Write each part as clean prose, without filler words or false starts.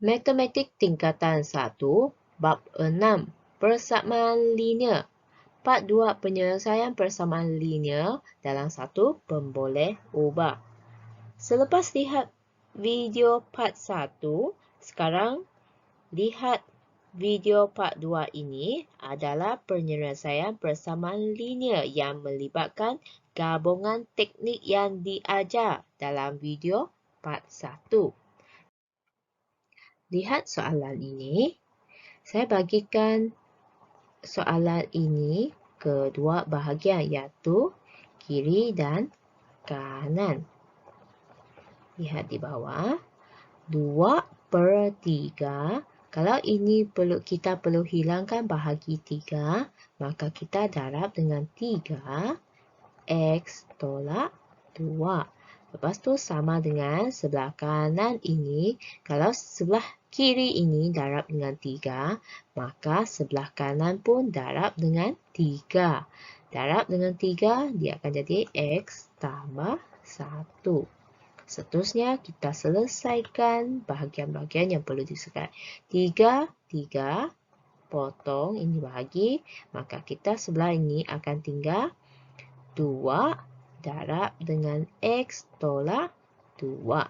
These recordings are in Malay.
Matematik tingkatan 1, bab 6, persamaan linear. Part 2, penyelesaian persamaan linear dalam satu pemboleh ubah. Selepas lihat video part 1, sekarang lihat video part 2 ini adalah penyelesaian persamaan linear yang melibatkan gabungan teknik yang diajar dalam video part 1. Lihat soalan ini. Saya bagikan soalan ini ke dua bahagian, iaitu kiri dan kanan. Lihat di bawah. 2/3. Kalau ini kita perlu hilangkan bahagi 3, maka kita darab dengan 3. X tolak 2. Lepas tu sama dengan sebelah kanan ini. Kalau sebelah kiri ini darab dengan 3, maka sebelah kanan pun darab dengan 3. Darab dengan 3, dia akan jadi X tambah 1. Seterusnya, kita selesaikan bahagian-bahagian yang perlu diselesaikan. 3 potong, ini bahagi. Maka kita sebelah ini akan tinggal 2 darab dengan X tolak 2.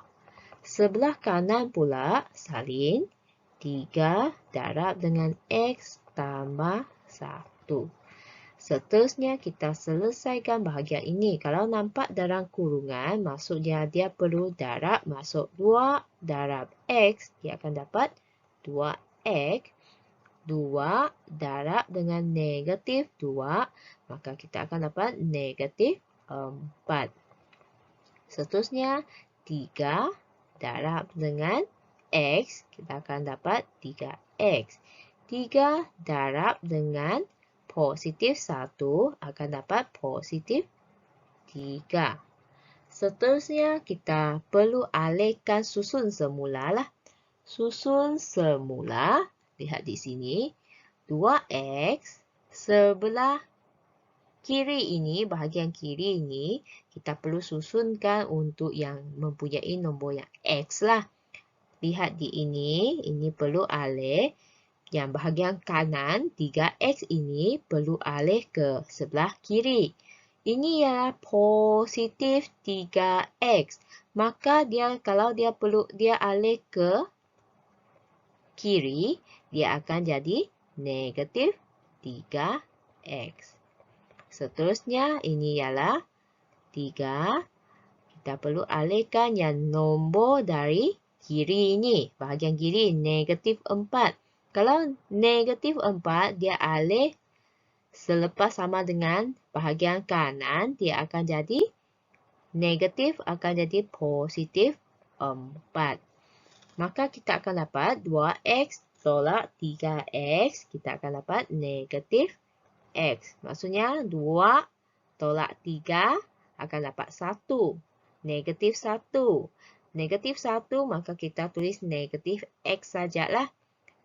Sebelah kanan pula salin 3 darab dengan X tambah 1. Seterusnya kita selesaikan bahagian ini. Kalau nampak dalam kurungan, maksudnya dia perlu darab masuk 2 darab X, dia akan dapat 2X. 2 darab dengan negatif 2, maka kita akan dapat negatif 4. Seterusnya, 3 darab dengan X, kita akan dapat 3X. 3 darab dengan positif 1 akan dapat positif 3. Seterusnya, kita perlu alihkan susun semula lah. Susun semula, lihat di sini. 2X sebelah kiri ini, bahagian kiri ini, kita perlu susunkan untuk yang mempunyai nombor yang X lah. Lihat di ini perlu alih. Yang bahagian kanan, 3X ini perlu alih ke sebelah kiri. Ini ialah positif 3X. Maka kalau dia alih ke kiri, dia akan jadi negatif 3X. Seterusnya, ini ialah 3. Kita perlu alihkan yang nombor dari kiri ini. Bahagian kiri, negatif 4. Kalau negatif 4, dia alih selepas sama dengan bahagian kanan, dia akan jadi negatif, akan jadi positif 4. Maka kita akan dapat 2X tolak 3X, kita akan dapat negatif X. Maksudnya 2 tolak 3 akan dapat 1. Negatif 1. Negatif 1, maka kita tulis negatif X sajalah.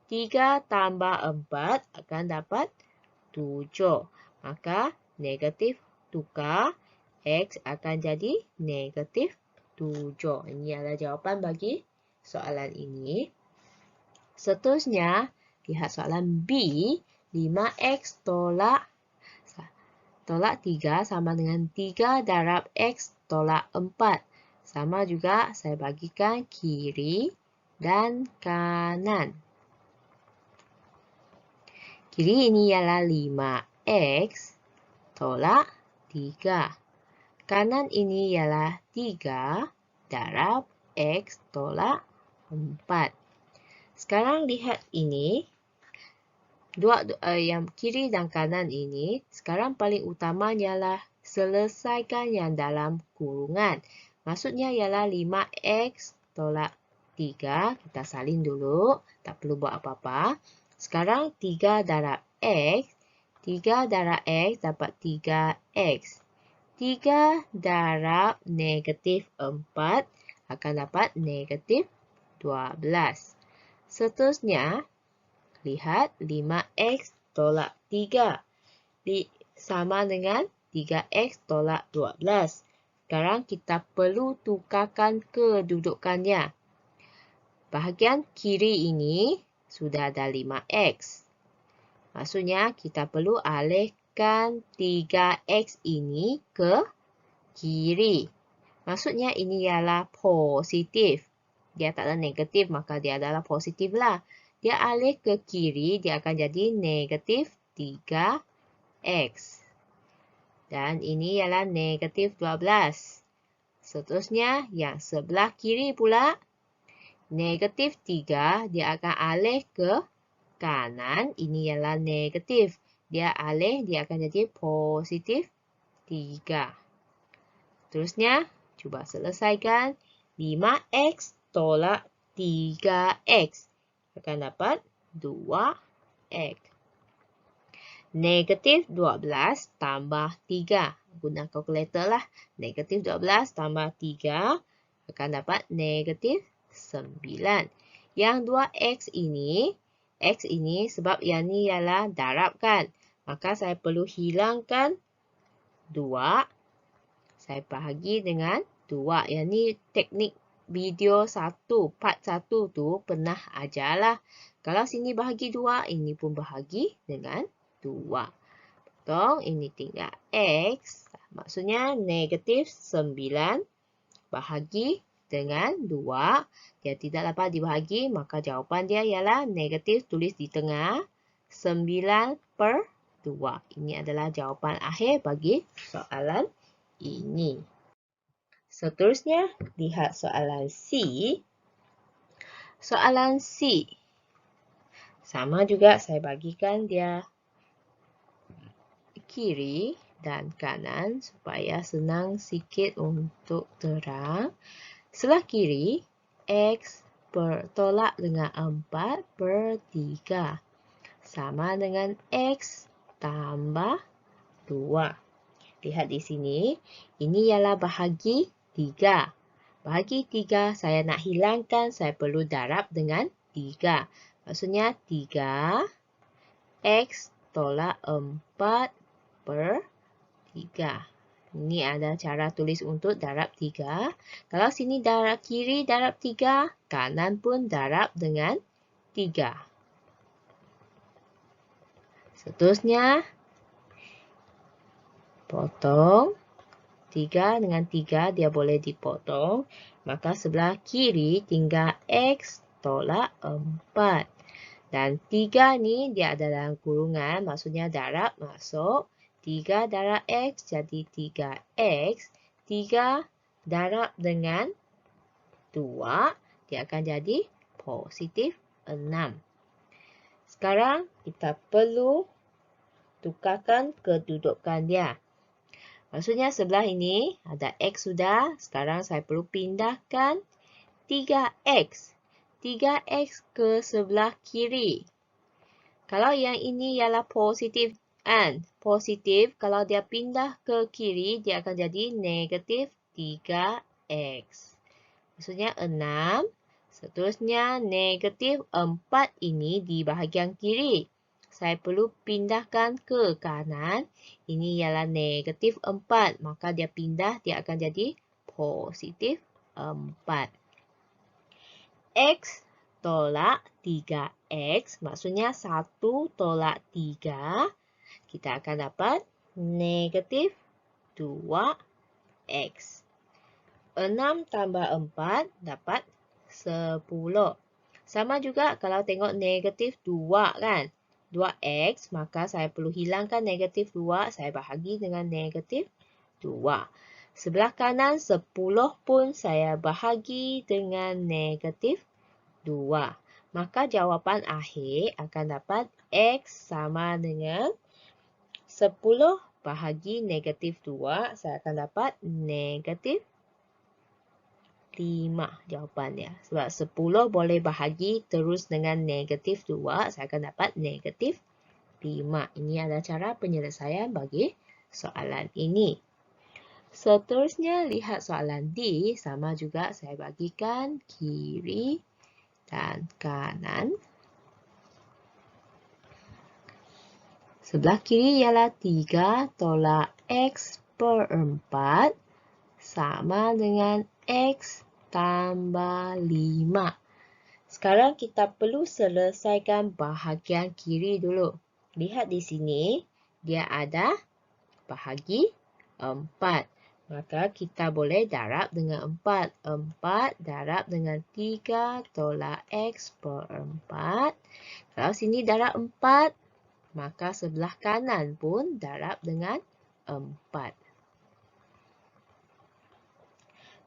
3 tambah 4 akan dapat 7. Maka negatif tukar, X akan jadi negatif 7. Ini adalah jawapan bagi soalan ini. Seterusnya, lihat soalan B. 5X tolak 3 sama dengan 3 darab X tolak 4. Sama juga saya bagikan kiri dan kanan. Kiri ini ialah 5X tolak 3. Kanan ini ialah 3 darab X tolak 4. Sekarang lihat ini. Yang kiri dan kanan ini, sekarang paling utama ialah selesaikan yang dalam kurungan. Maksudnya ialah 5X tolak 3. Kita salin dulu, tak perlu buat apa-apa. Sekarang 3 darab X. 3 darab X dapat 3X. 3 darab negatif 4 akan dapat negatif 12. Seterusnya, lihat 5X tolak 3. Sama dengan 3X tolak 12. Sekarang kita perlu tukarkan kedudukannya. bahagian kiri ini sudah ada 5x. Maksudnya kita perlu alihkan 3x ini ke kiri. Maksudnya ini ialah positif. Dia tak ada negatif, maka dia adalah positif lah. Dia alih ke kiri, dia akan jadi negatif 3x. Dan ini ialah negatif 12. Seterusnya, yang sebelah kiri pula, negatif 3, dia akan alih ke kanan. Ini ialah negatif. Dia alih, dia akan jadi positif 3. Terusnya, cuba selesaikan. 5x tolak 3x. Akan dapat 2x. Negatif 12 tambah 3. Guna kalkulator lah. Negatif 12 tambah 3 akan dapat negatif 9. Yang 2x ini, x ini sebab yang ni ialah darab kan. Maka saya perlu hilangkan 2. Saya bahagi dengan 2. Yang ni teknik video 1, part 1 tu pernah ajarlah. Kalau sini bahagi 2, ini pun bahagi dengan 2. Potong, ini tinggal x. Maksudnya negatif 9 bahagi dengan 2. Dia tidak dapat dibahagi, maka jawapan dia ialah negatif, tulis di tengah. 9/2. Ini adalah jawapan akhir bagi soalan ini. Seterusnya, lihat soalan C. Soalan C. Sama juga saya bagikan dia kiri dan kanan supaya senang sikit untuk terang. Sebelah kiri, x bertolak dengan 4/3. Sama dengan x tambah 2. Lihat di sini, ini ialah bahagi 3. Bahagi 3, saya nak hilangkan, saya perlu darab dengan 3. Maksudnya 3x tolak 4/3. Ini ada cara tulis untuk darab 3. Kalau sini darab kiri darab 3, kanan pun darab dengan 3. Seterusnya, potong. 3 dengan 3 dia boleh dipotong. Maka sebelah kiri tinggal x tolak 4. Dan 3 ni dia ada dalam kurungan. Maksudnya darab masuk. 3 darab x jadi 3x. 3 darab dengan 2. Dia akan jadi positif 6. Sekarang kita perlu tukarkan kedudukan dia. Maksudnya sebelah ini ada x sudah. Sekarang saya perlu pindahkan 3x. 3x ke sebelah kiri. Kalau yang ini ialah positif and positif, kalau dia pindah ke kiri, dia akan jadi negatif 3x. Maksudnya 6. Seterusnya negatif 4 ini di bahagian kiri. Saya perlu pindahkan ke kanan. Ini ialah negatif 4. Maka dia pindah, dia akan jadi positif 4. X tolak 3x. Maksudnya 1 tolak 3. Kita akan dapat negatif 2x. 6 tambah 4 dapat 10. Sama juga kalau tengok negatif 2 kan. 2x, maka saya perlu hilangkan negatif 2. Saya bahagi dengan negatif 2. Sebelah kanan 10 pun saya bahagi dengan negatif 2. Maka jawapan akhir akan dapat x sama dengan 10 bahagi negatif 2. Saya akan dapat negatif 5 jawapannya. Sebab 10 boleh bahagi terus dengan negatif 2. Saya akan dapat negatif 5. Ini adalah cara penyelesaian bagi soalan ini. Seterusnya, lihat soalan D. Sama juga saya bagikan kiri dan kanan. Sebelah kiri ialah 3 tolak x per 4 sama dengan x tambah 5. Sekarang kita perlu selesaikan bahagian kiri dulu. Lihat di sini, dia ada bahagi 4. Maka kita boleh darab dengan 4. 4 darab dengan 3 tolak X per 4. Kalau sini darab 4, maka sebelah kanan pun darab dengan 4.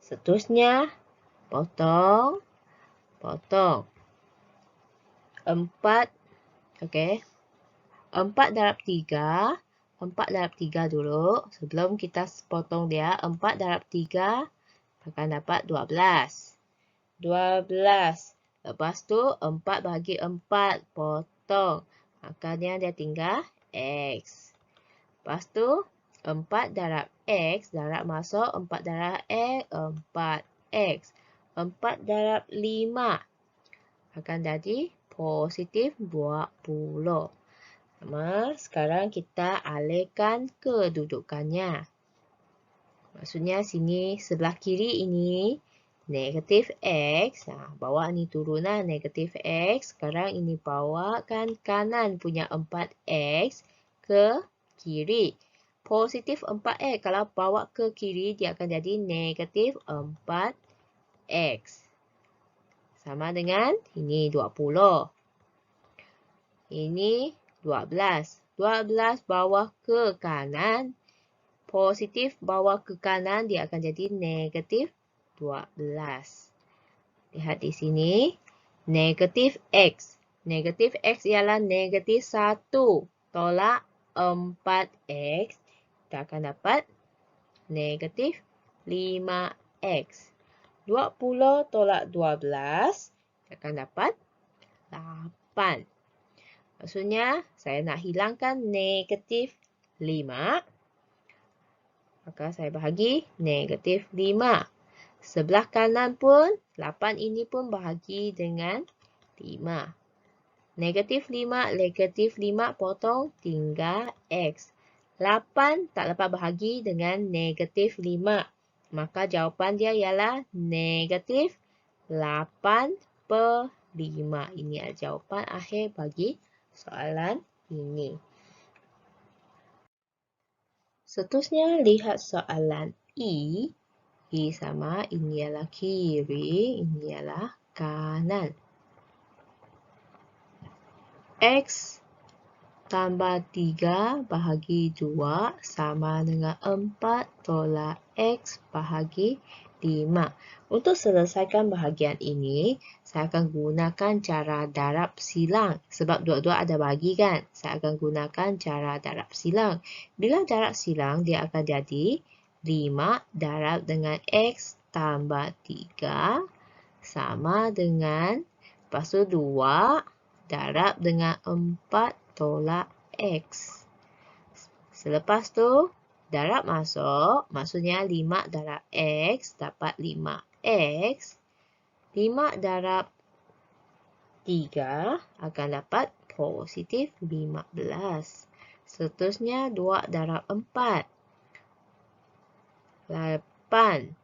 Seterusnya, potong. 4, okey. 4 darab 3. 4 darab 3 dulu. Sebelum kita potong dia, 4 darab 3 akan dapat 12. 12. Lepas tu, 4 bahagi 4. Potong. Makanya dia tinggal X. Lepas tu, 4 darab X. Darab masuk. 4 darab X. 4X. 4 darab 5. Akan jadi positif 20. Sekarang kita alihkan kedudukannya. Maksudnya sini sebelah kiri ini negatif X. Bawa ni turunlah negatif X. Sekarang ini bawakan kanan punya 4X ke kiri. Positif 4X. Kalau bawa ke kiri, dia akan jadi negatif 4X. Sama dengan ini 20. Ini 12. 12 bawah ke kanan. Positif bawah ke kanan, dia akan jadi negatif 12. Lihat di sini. Negatif X. Negatif X ialah negatif 1 tolak 4X. Kita akan dapat negatif 5X. 20 tolak 12. Kita akan dapat 8. Maksudnya, saya nak hilangkan negatif 5. Maka saya bahagi negatif 5. Sebelah kanan pun, 8 ini pun bahagi dengan 5. Negatif 5, negatif 5 potong, tinggal X. 8 tak dapat bahagi dengan negatif 5. Maka jawapan dia ialah negatif 8 per 5. Ini adalah jawapan akhir bagi soalan ini. Seterusnya, lihat soalan E. E sama, ini ialah kiri, ini ialah kanan. X tambah 3 bahagi 2 sama dengan 4 tolak X bahagi 5. Untuk selesaikan bahagian ini, saya akan gunakan cara darab silang. Sebab dua-dua ada bahagi kan? Saya akan gunakan cara darab silang. Bila darab silang, dia akan jadi 5 darab dengan X tambah 3 sama dengan, lepas tu 2 darab dengan 4 tolak X. Selepas tu, darab masuk, maksudnya 5 darab X dapat 5X. 5 darab 3 akan dapat positif 15. Seterusnya, 2 darab 4. 8.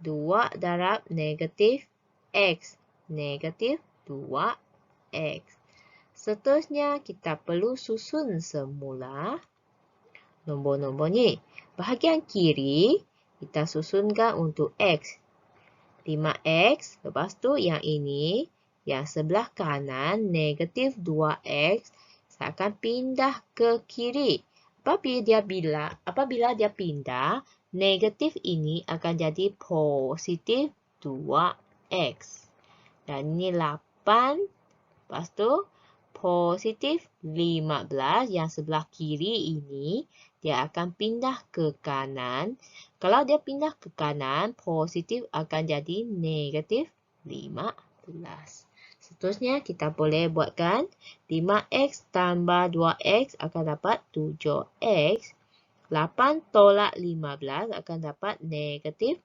2 darab negatif X. Negatif 2X. Seterusnya, kita perlu susun semula nombor-nombor ni. Bahagian kiri, kita susunkan untuk X. 5X. Lepas tu yang ini, yang sebelah kanan, negatif 2X. Saya akan pindah ke kiri. Apabila dia pindah, negatif ini akan jadi positif 2X. Dan ini 8. Lepas tu, positif 15 yang sebelah kiri ini, dia akan pindah ke kanan. Kalau dia pindah ke kanan, positif akan jadi negatif 15. Seterusnya, kita boleh buatkan 5X tambah 2X akan dapat 7X. 8 tolak 15 akan dapat negatif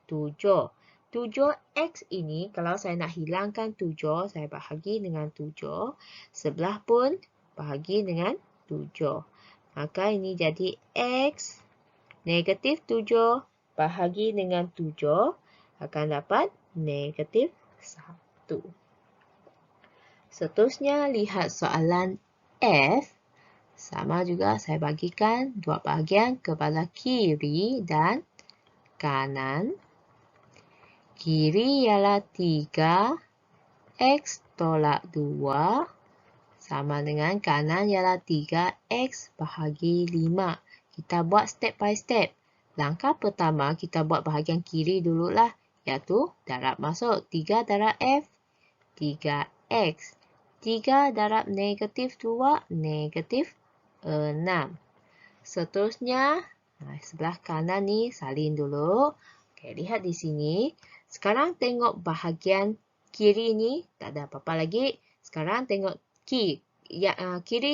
7. 7X ini, kalau saya nak hilangkan 7, saya bahagi dengan 7. Sebelah pun bahagi dengan 7. Maka ini jadi X negatif 7 bahagi dengan 7 akan dapat negatif 1. Seterusnya, lihat soalan F. Sama juga saya bagikan dua bahagian kepada kiri dan kanan. Kiri ialah 3, X tolak 2. Sama dengan kanan ialah 3X bahagi 5. Kita buat step by step. Langkah pertama, kita buat bahagian kiri dululah, iaitu darab masuk. 3 darab F, 3X. 3 darab negatif 2, negatif 6. Seterusnya, sebelah kanan ni salin dulu. Okey, lihat di sini. Sekarang tengok bahagian kiri ni tak ada apa-apa lagi. Sekarang tengok kiri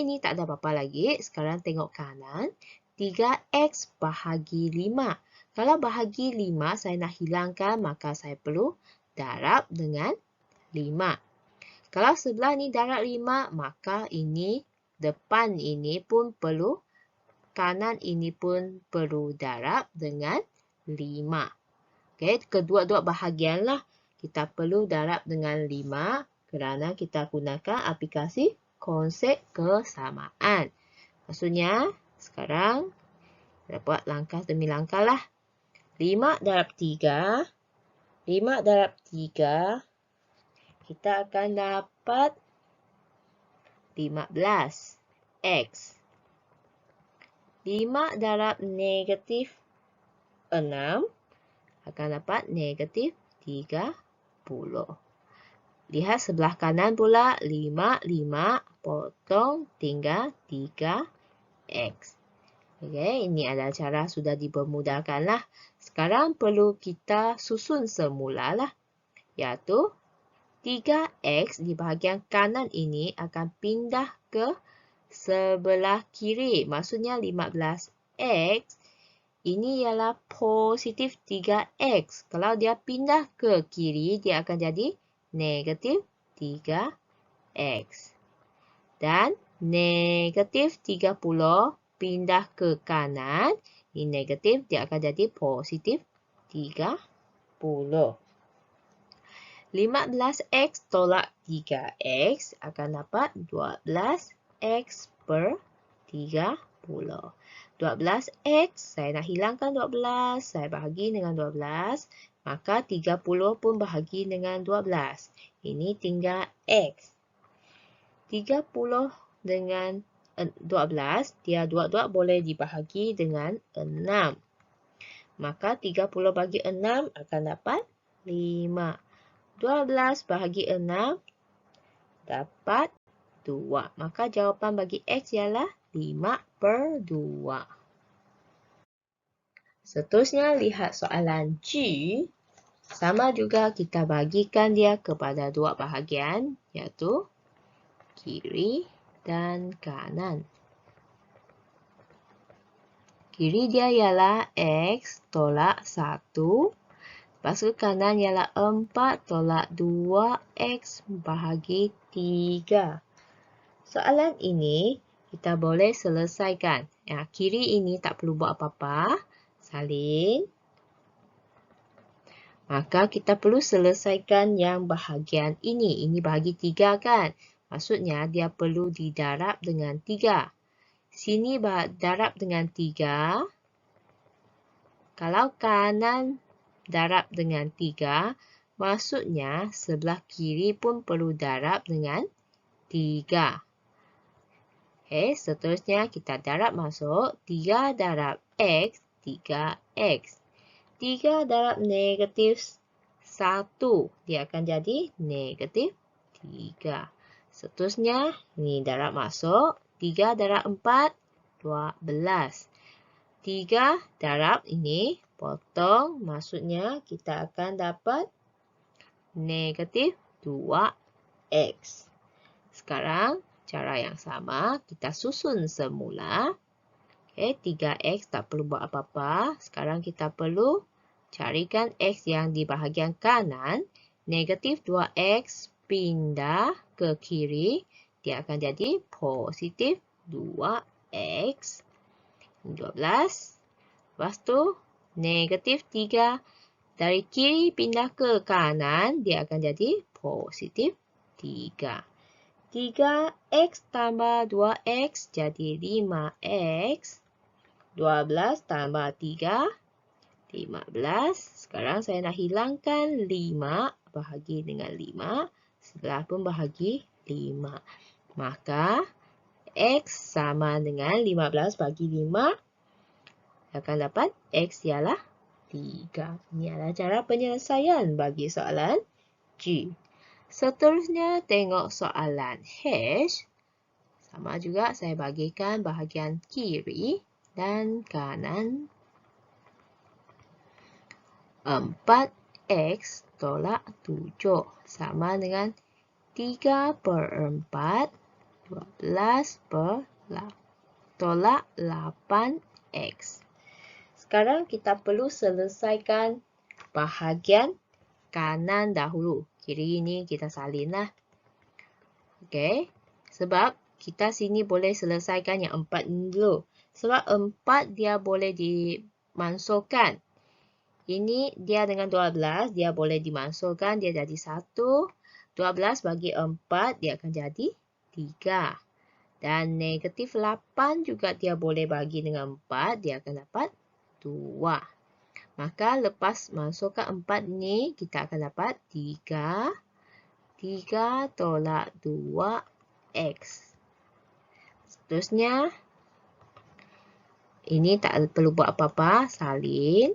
ni tak ada apa-apa lagi. Sekarang tengok kanan. 3X bahagi 5. Kalau bahagi 5 saya nak hilangkan, maka saya perlu darab dengan 5. Kalau sebelah ni darab 5, maka ini depan ini pun perlu, kanan ini pun perlu darab dengan 5. Okey, kedua-dua bahagian lah kita perlu darab dengan 5 kerana kita gunakan aplikasi konsep kesamaan. Maksudnya, sekarang kita buat langkah demi langkah lah. 5 darab 3. 5 darab 3. Kita akan dapat 15X. 5 darab negatif 6 akan dapat negatif 30. Lihat sebelah kanan pula, 5, 5, potong, tinggal 3X. Okey, ini adalah cara sudah dipermudahkan lah. Sekarang perlu kita susun semula lah, iaitu 3X di bahagian kanan ini akan pindah ke sebelah kiri. Maksudnya 15X ini ialah positif 3X. Kalau dia pindah ke kiri, dia akan jadi negatif 3X. Dan negatif 30 pindah ke kanan. Ini negatif, dia akan jadi positif 30. 15X tolak 3X akan dapat 12X per 30. 12X, saya nak hilangkan 12, saya bahagi dengan 12, maka 30 pun bahagi dengan 12. Ini tinggal X. 30 dengan 12, dia dua-dua boleh dibahagi dengan 6. Maka 30 bagi 6 akan dapat 5. 12 bahagi 6 dapat 2. Maka jawapan bagi X ialah 5/2. Seterusnya, lihat soalan G. Sama juga kita bagikan dia kepada dua bahagian, iaitu kiri dan kanan. Kiri dia ialah X tolak 1. Lepas ke kanan ialah 4 tolak 2X bahagi 3. Soalan ini kita boleh selesaikan. Kiri ini tak perlu buat apa-apa. Salin. Maka kita perlu selesaikan yang bahagian ini. Ini bahagi 3 kan? Maksudnya dia perlu didarab dengan 3. Sini darab dengan 3. Kalau kanan darab dengan 3, maksudnya sebelah kiri pun perlu darab dengan 3. Okey, seterusnya kita darab masuk. 3 darab X, 3X. 3 darab negatif 1, dia akan jadi negatif 3. Seterusnya, ini darab masuk. 3 darab 4, 12. 3 darab ini, potong. Maksudnya, kita akan dapat negatif 2X. Sekarang, cara yang sama, kita susun semula. Okay, 3X tak perlu buat apa-apa. Sekarang kita perlu carikan X yang di bahagian kanan. Negatif 2X pindah ke kiri. Dia akan jadi positif 2X. 12. Lepas tu, negatif 3. Dari kiri pindah ke kanan, dia akan jadi positif 3. 3x tambah 2x jadi 5x. 12 tambah 3, 15. Sekarang saya nak hilangkan 5 bahagi dengan 5. Sebelah pun bahagi 5. Maka x sama dengan 15 bagi 5. Akan dapat x ialah 3. Ini adalah cara penyelesaian bagi soalan G. Seterusnya tengok soalan H. Sama juga saya bagikan bahagian kiri dan kanan. 4x tolak 7 sama dengan 3 per 4, 12 per tolak 8x. Sekarang kita perlu selesaikan bahagian kanan dahulu. Kiri ini kita salinlah. Okey. Sebab kita sini boleh selesaikan yang 4 dulu. Sebab 4 dia boleh dimasukkan. Ini dia dengan 12, dia boleh dimasukkan, dia jadi 1. 12 bagi 4, dia akan jadi 3. Dan negatif 8 juga dia boleh bagi dengan 4, dia akan dapat 2. Maka lepas masukkan 4 ni, kita akan dapat 3. 3 tolak 2x. Seterusnya, ini tak perlu buat apa-apa, salin.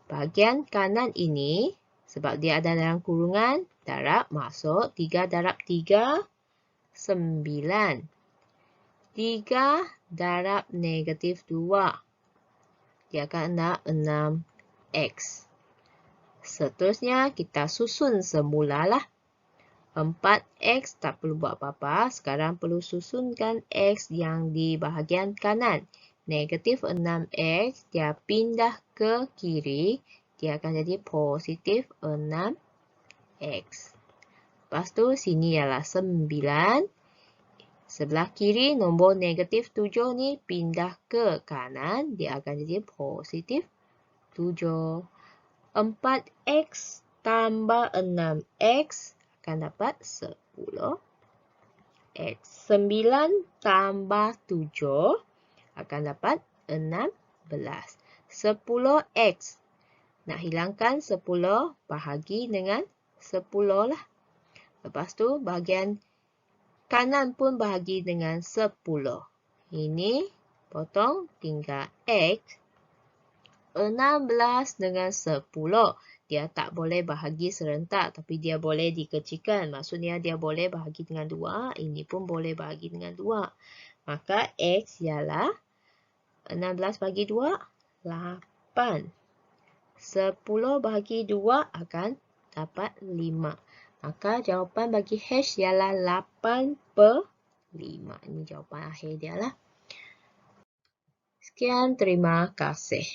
Bahagian kanan ini, sebab dia ada dalam kurungan, darab masuk 3 darab 3, 9. 3 darab negatif 2. Dia akan ada 6x. Seterusnya, kita susun semulalah. 4x tak perlu buat apa-apa. Sekarang perlu susunkan x yang di bahagian kanan. Negatif 6x, dia pindah ke kiri. Dia akan jadi positif 6x. Lepas tu, sini ialah 9. Sebelah kiri, nombor negatif 7 ni pindah ke kanan. Dia akan jadi positif 7. 4x tambah 6x akan dapat 10x. 9 tambah 7 akan dapat 16. 10x. Nak hilangkan 10 bahagi dengan 10 lah. Lepas tu bahagian kanan pun bahagi dengan 10. Ini potong tinggal x. 16 dengan 10. Dia tak boleh bahagi serentak, tapi dia boleh dikecilkan. Maksudnya dia boleh bahagi dengan 2. Ini pun boleh bahagi dengan 2. Maka x ialah 16 bagi 2, 8. 10 bahagi 2 akan dapat 5. Maka jawapan bagi H ialah 8/5. Ini jawapan akhir dia lah. Sekian, terima kasih.